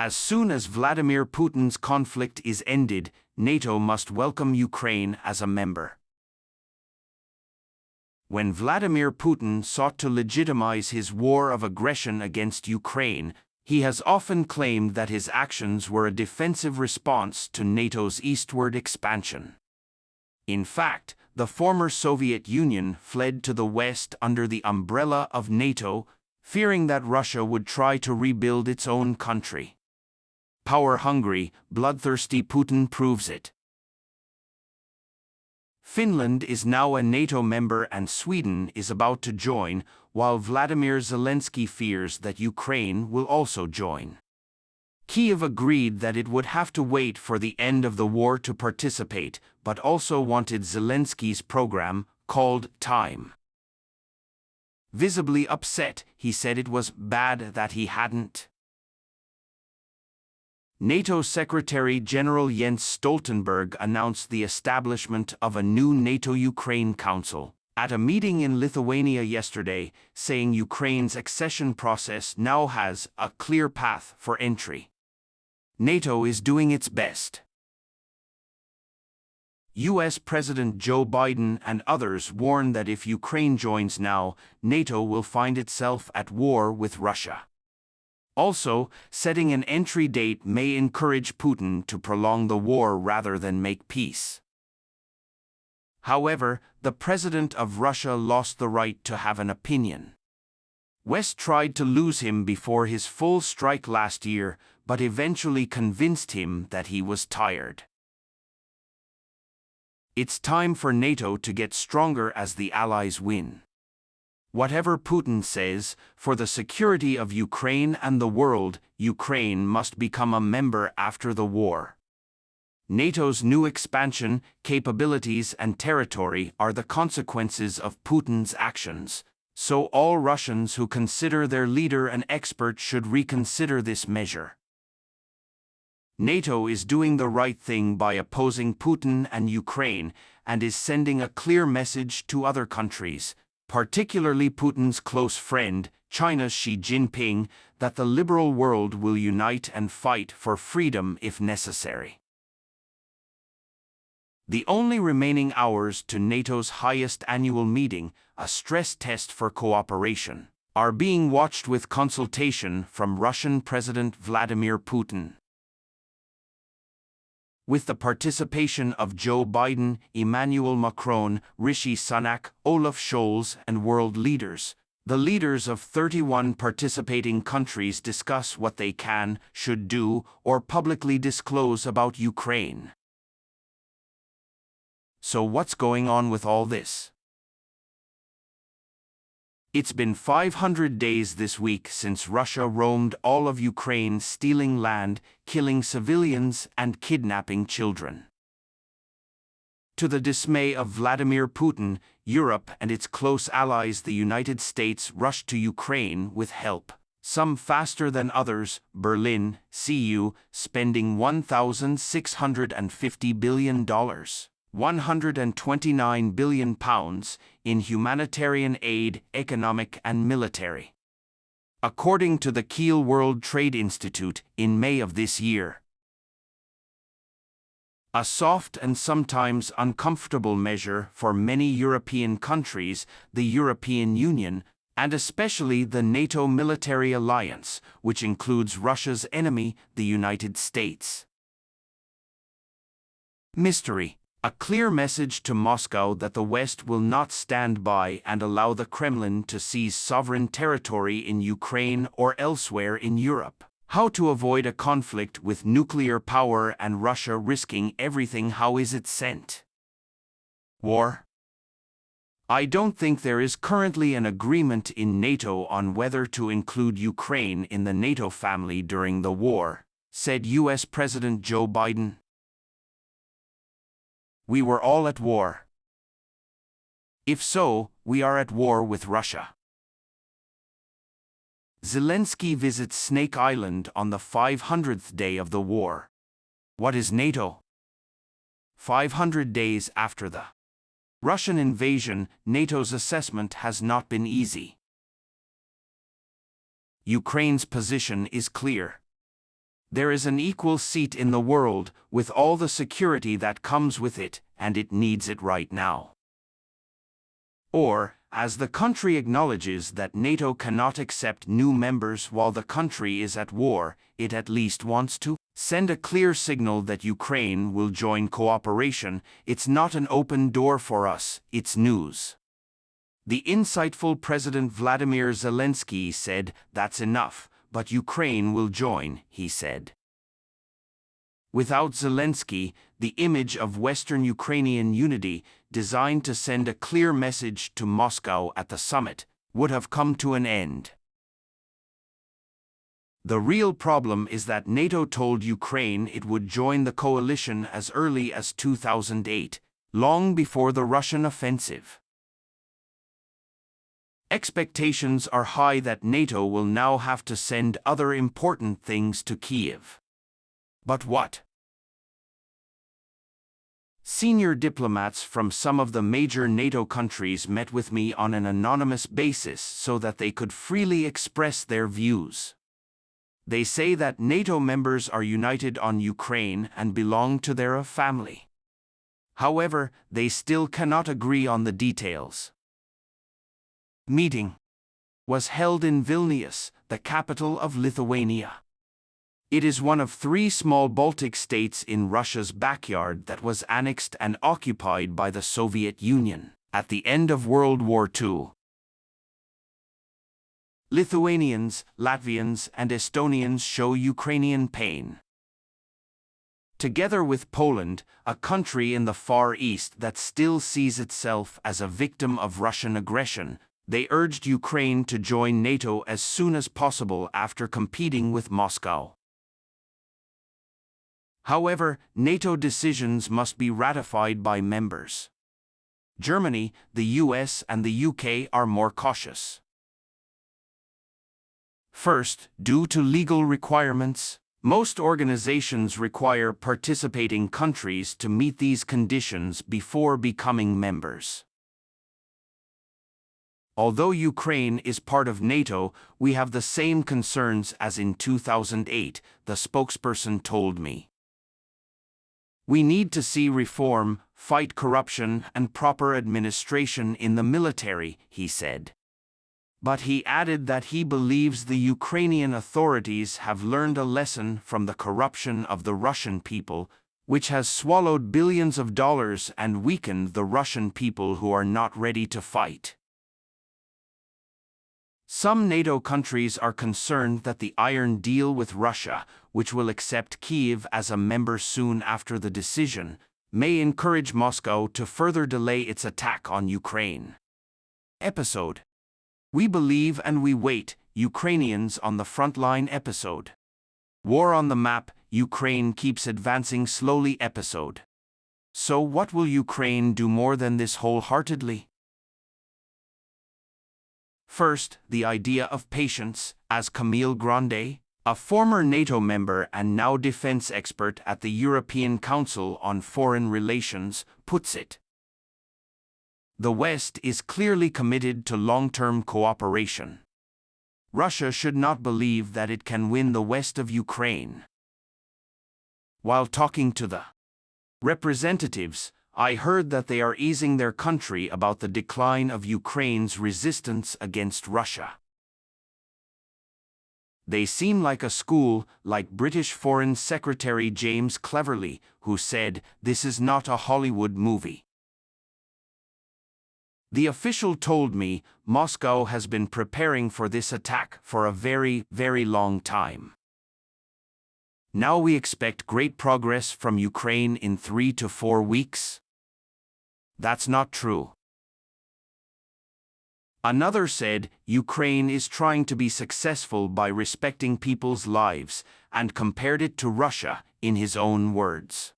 As soon as Vladimir Putin's conflict is ended, NATO must welcome Ukraine as a member. When Vladimir Putin sought to legitimize his war of aggression against Ukraine, he has often claimed that his actions were a defensive response to NATO's eastward expansion. In fact, the former Soviet Union fled to the West under the umbrella of NATO, fearing that Russia would try to rebuild its own country. Power-hungry, bloodthirsty Putin proves it. Finland is now a NATO member and Sweden is about to join, while Vladimir Zelensky fears that Ukraine will also join. Kyiv agreed that it would have to wait for the end of the war to participate, but also wanted Zelensky's program, called Time. Visibly upset, he said it was bad that he hadn't. NATO Secretary-General Jens Stoltenberg announced the establishment of a new NATO-Ukraine Council at a meeting in Lithuania yesterday, saying Ukraine's accession process now has a clear path for entry. NATO is doing its best. U.S. President Joe Biden and others warn that if Ukraine joins now, NATO will find itself at war with Russia. Also, setting an entry date may encourage Putin to prolong the war rather than make peace. However, the president of Russia lost the right to have an opinion. West tried to lose him before his full strike last year, but eventually convinced him that he was tired. It's time for NATO to get stronger as the Allies win. Whatever Putin says, for the security of Ukraine and the world, Ukraine must become a member after the war. NATO's new expansion, capabilities and territory are the consequences of Putin's actions, so all Russians who consider their leader an expert should reconsider this measure. NATO is doing the right thing by opposing Putin and Ukraine and is sending a clear message to other countries, particularly Putin's close friend, China's Xi Jinping, that the liberal world will unite and fight for freedom if necessary. The only remaining hours to NATO's highest annual meeting, a stress test for cooperation, are being watched with consultation from Russian President Vladimir Putin. With the participation of Joe Biden, Emmanuel Macron, Rishi Sunak, Olaf Scholz, and world leaders, the leaders of 31 participating countries discuss what they can, should do, or publicly disclose about Ukraine. So what's going on with all this? It's been 500 days this week since Russia roamed all of Ukraine, stealing land, killing civilians, and kidnapping children. To the dismay of Vladimir Putin, Europe and its close allies the United States rushed to Ukraine with help, some faster than others. Berlin, CU, spending $1,650 billion. £129 billion in humanitarian aid, economic and military. According to the Kiel World Trade Institute, in May of this year. A soft and sometimes uncomfortable measure for many European countries, the European Union, and especially the NATO military alliance, which includes Russia's enemy, the United States. Mystery. A clear message to Moscow that the West will not stand by and allow the Kremlin to seize sovereign territory in Ukraine or elsewhere in Europe. How to avoid a conflict with nuclear power and Russia risking everything. How is it sent? War? I don't think there is currently an agreement in NATO on whether to include Ukraine in the NATO family during the war, said U.S. President Joe Biden. We were all at war. If so, we are at war with Russia. Zelensky visits Snake Island on the 500th day of the war. What is NATO? 500 days after the Russian invasion, NATO's assessment has not been easy. Ukraine's position is clear. There is an equal seat in the world, with all the security that comes with it, and it needs it right now. Or, as the country acknowledges that NATO cannot accept new members while the country is at war, it at least wants to send a clear signal that Ukraine will join cooperation. It's not an open door for us, it's news. The insightful President Vladimir Zelensky said, "That's enough, but Ukraine will join," he said. Without Zelensky, the image of Western Ukrainian unity, designed to send a clear message to Moscow at the summit, would have come to an end. The real problem is that NATO told Ukraine it would join the coalition as early as 2008, long before the Russian offensive. Expectations are high that NATO will now have to send other important things to Kyiv. But what? Senior diplomats from some of the major NATO countries met with me on an anonymous basis so that they could freely express their views. They say that NATO members are united on Ukraine and belong to their family. However, they still cannot agree on the details. Meeting was held in Vilnius, the capital of Lithuania. It is one of 3 small Baltic states in Russia's backyard that was annexed and occupied by the Soviet Union at the end of World War II. Lithuanians, Latvians, and Estonians show Ukrainian pain. Together with Poland, a country in the Far East that still sees itself as a victim of Russian aggression, they urged Ukraine to join NATO as soon as possible after competing with Moscow. However, NATO decisions must be ratified by members. Germany, the US, and the UK are more cautious. First, due to legal requirements, most organizations require participating countries to meet these conditions before becoming members. Although Ukraine is part of NATO, we have the same concerns as in 2008, the spokesperson told me. We need to see reform, fight corruption, and proper administration in the military, he said. But he added that he believes the Ukrainian authorities have learned a lesson from the corruption of the Russian people, which has swallowed billions of dollars and weakened the Russian people who are not ready to fight. Some NATO countries are concerned that the Iron Deal with Russia, which will accept Kyiv as a member soon after the decision, may encourage Moscow to further delay its attack on Ukraine. Episode: We Believe and We Wait, Ukrainians on the Frontline episode. War on the Map, Ukraine Keeps Advancing Slowly episode. So what will Ukraine do more than this wholeheartedly? First, the idea of patience, as Camille Grandet, a former NATO member and now defense expert at the European Council on Foreign Relations, puts it. The West is clearly committed to long-term cooperation. Russia should not believe that it can win the west of Ukraine. While talking to the representatives, I heard that they are easing their country about the decline of Ukraine's resistance against Russia. They seem like a school, like British Foreign Secretary James Cleverly, who said, "This is not a Hollywood movie." The official told me Moscow has been preparing for this attack for a very, very long time. Now we expect great progress from Ukraine in 3 to 4 weeks. That's not true. Another said Ukraine is trying to be successful by respecting people's lives and compared it to Russia, in his own words.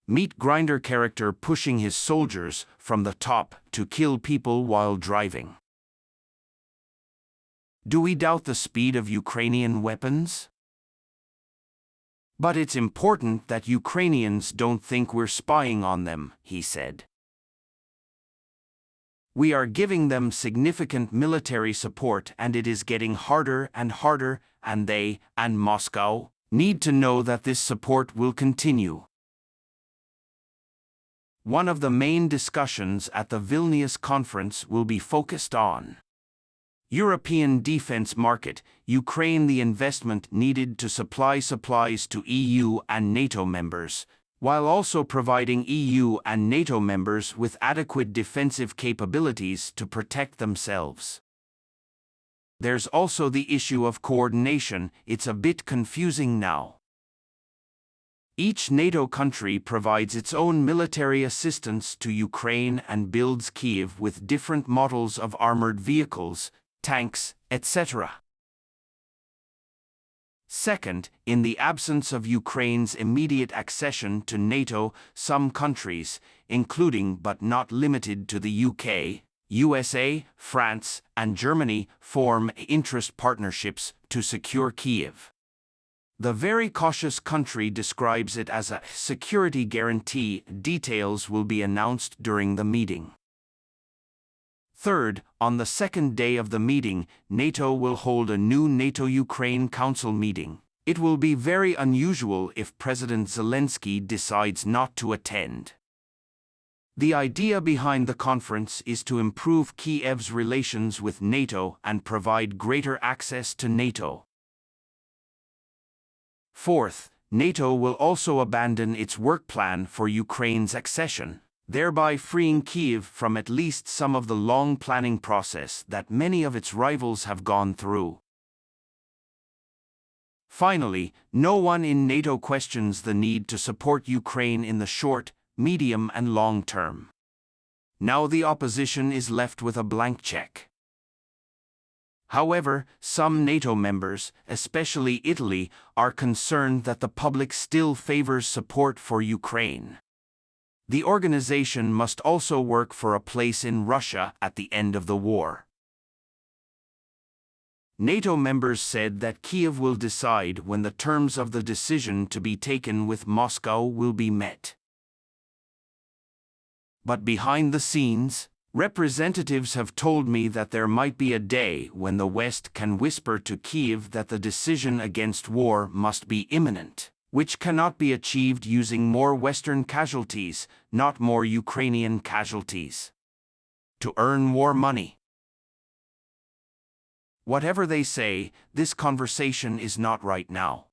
Meat grinder character pushing his soldiers from the top to kill people while driving. Do we doubt the speed of Ukrainian weapons? But it's important that Ukrainians don't think we're spying on them, he said. We are giving them significant military support and it is getting harder and harder, and they, and Moscow, need to know that this support will continue. One of the main discussions at the Vilnius conference will be focused on European defense market, Ukraine, the investment needed to supply supplies to EU and NATO members, while also providing EU and NATO members with adequate defensive capabilities to protect themselves. There's also the issue of coordination. It's a bit confusing now. Each NATO country provides its own military assistance to Ukraine and builds Kyiv with different models of armored vehicles, tanks, etc. Second, in the absence of Ukraine's immediate accession to NATO, some countries, including but not limited to the UK, USA, France, and Germany, form interest partnerships to secure Kyiv. The very cautious country describes it as a security guarantee. Details will be announced during the meeting. Third, on the second day of the meeting, NATO will hold a new NATO-Ukraine Council meeting. It will be very unusual if President Zelensky decides not to attend. The idea behind the conference is to improve Kyiv's relations with NATO and provide greater access to NATO. Fourth, NATO will also abandon its work plan for Ukraine's accession, thereby freeing Kyiv from at least some of the long planning process that many of its rivals have gone through. Finally, no one in NATO questions the need to support Ukraine in the short, medium and long term. Now the opposition is left with a blank check. However, some NATO members, especially Italy, are concerned that the public still favors support for Ukraine. The organization must also work for a place in Russia at the end of the war. NATO members said that Kyiv will decide when the terms of the decision to be taken with Moscow will be met. But behind the scenes, representatives have told me that there might be a day when the West can whisper to Kyiv that the decision against war must be imminent, which cannot be achieved using more Western casualties, not more Ukrainian casualties, to earn war money. Whatever they say, this conversation is not right now.